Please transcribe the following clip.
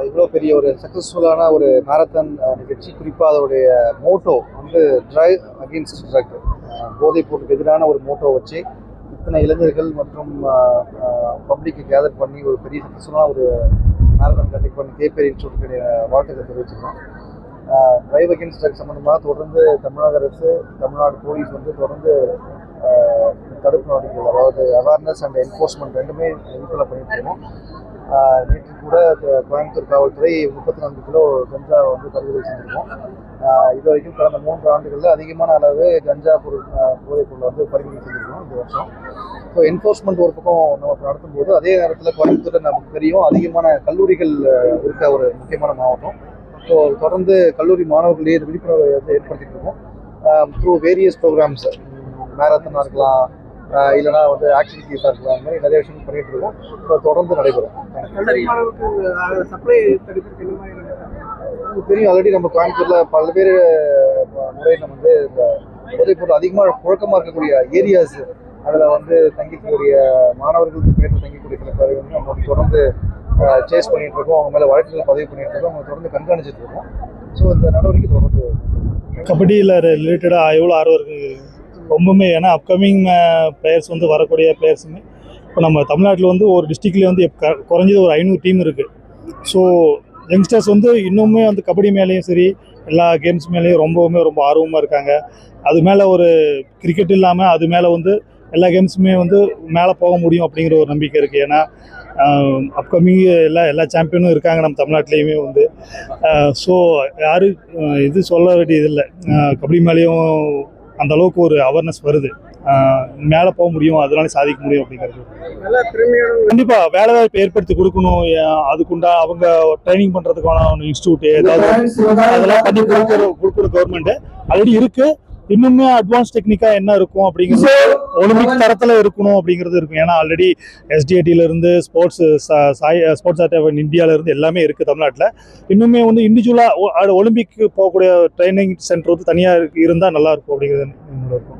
இவ்வளோ பெரிய ஒரு சக்ஸஸ்ஃபுல்லான ஒரு மேரத்தான் நிகழ்ச்சி. குறிப்பாக அதோடைய மோட்டோ வந்து ட்ரைவ் அகெயின்ஸ்ட் ட்ரக், போதைப் பொருளுக்கு எதிரான ஒரு மோட்டோ வச்சு இத்தனை இளைஞர்கள் மற்றும் பப்ளிக்கை கேதர் பண்ணி ஒரு பெரிய சக்ஸஸ்ஃபுல்லான ஒரு மேரத்தான் கண்டக்ட் பண்ணி கேபேரி இன்ஸ்டியூட்டுடைய வாழ்த்துக்களை தெரிவிச்சிருக்கோம். ட்ரைவ் அகெயின்ஸ்ட் ட்ரக் சம்மந்தமாக தொடர்ந்து தமிழக அரசு, தமிழ்நாடு போலீஸ் வந்து தொடர்ந்து தடுப்பு நடவடிக்கைகள், அதாவது அவேர்னஸ் அண்ட் என்ஃபோர்ஸ்மெண்ட் ரெண்டுமே ஈக்குவலாக பண்ணிட்டு இருக்கோம். நேற்று கூட கோயம்புத்தூர் காவல்துறை 34 கிலோ கஞ்சா வந்து பறிமுதல் செஞ்சுருக்கோம். இது வரைக்கும் கடந்த 3 ஆண்டுகளில் அதிகமான அளவு கஞ்சா போதைப் பொருளை வந்து பறிமுதல் செஞ்சுருக்கோம் இந்த வருஷம். ஸோ என்ஃபோர்ஸ்மெண்ட் ஒரு பக்கம் நம்ம நடத்தும் போது, அதே நேரத்தில் கோயம்புத்தூர் நமக்கு தெரியும் அதிகமான கல்லூரிகள் இருக்க ஒரு முக்கியமான மாவட்டம். ஸோ தொடர்ந்து கல்லூரி மாணவர்களே விழிப்புணர்வை வந்து ஏற்படுத்திட்டு இருக்கோம். த்ரூ வேரியஸ் ப்ரோக்ராம்ஸ், மேரத்தனாக இருக்கலாம், இல்லைனா வந்து ஆக்டிவிட்டிஸாக இருக்கலாம், அந்த மாதிரி நிறைய விஷயம் பண்ணிட்டு இருக்கோம். தொடர்ந்து நடைபெறும். தெரியும், ஆல்ரெடி நம்ம கோயம்புத்தூரில் பல்வேறு முறை நம்ம வந்து இந்த போதைப் பொருள் அதிகமாக புழக்கமாக இருக்கக்கூடிய ஏரியாஸ், அதில் வந்து தங்கிக்கூடிய மாணவர்களுக்கு பேரில் தங்கிக்கூடிய சில பேர் வந்து நம்ம தொடர்ந்து சேஸ் பண்ணிட்டு இருக்கோம். அவங்க மேலே வழக்குகள் பதிவு பண்ணிட்டு இருக்கோம். அவங்க தொடர்ந்து கண்காணிச்சுட்டு இருக்கோம். ஸோ இந்த நடவடிக்கை தொடர்ந்து. கபடியில் ரிலேட்டடாக எவ்வளோ ஆர்வம் இருக்குது ரொம்பவுமே. ஏன்னா அப்கமிங் பிளேயர்ஸ் வந்து வரக்கூடிய பிளேயர்ஸுமே இப்போ நம்ம தமிழ்நாட்டில் வந்து ஒரு டிஸ்ட்ரிக்ட்லேயே வந்து குறைஞ்சது ஒரு 500 டீம் இருக்குது. ஸோ யங்ஸ்டர்ஸ் வந்து இன்னுமே வந்து கபடி மேலேயும் சரி, எல்லா கேம்ஸ் மேலேயும் ரொம்ப ஆர்வமாக இருக்காங்க. அது மேலே ஒரு கிரிக்கெட் இல்லாமல் அது மேலே வந்து எல்லா கேம்ஸுமே வந்து மேலே போக முடியும் அப்படிங்கிற ஒரு நம்பிக்கை இருக்குது. ஏன்னா அப்கமிங் எல்லா சாம்பியனும் இருக்காங்க நம்ம தமிழ்நாட்டிலையுமே வந்து. ஸோ யாரும் இது சொல்ல வேண்டியதில்லை, கபடி மேலேயும் அந்த அளவுக்கு ஒரு அவேர்னஸ் வருது. மேலே போக முடியும், அதனால சாதிக்க முடியும் அப்படிங்கிறது. கண்டிப்பாக வேலை வாய்ப்பு ஏற்படுத்தி கொடுக்கணும். அதுக்குண்டா அவங்க ட்ரைனிங் பண்ணுறதுக்கான இன்ஸ்டியூட்டு ஏதாவது அதெல்லாம் பண்ணி கொடுக்கணும். கவர்மெண்ட்டு ஆல்ரெடி இருக்குது. இன்னுமே அட்வான்ஸ் டெக்னிக்காக என்ன இருக்கும் அப்படிங்கிறது ஒலிம்பிக் தரத்தில் இருக்கணும் அப்படிங்கிறது இருக்கும். ஏன்னா ஆல்ரெடி SDAT ஸ்போர்ட்ஸ் ஆஃப் இந்தியாவிலேருந்து எல்லாமே இருக்குது தமிழ்நாட்டில். இன்னுமே வந்து இண்டிவிஜுவலாக ஒலிம்பிக் போகக்கூடிய ட்ரைனிங் சென்டர் வந்து தனியாக இருந்தால் நல்லாயிருக்கும் அப்படிங்கிறது என்னோட இருக்கும்.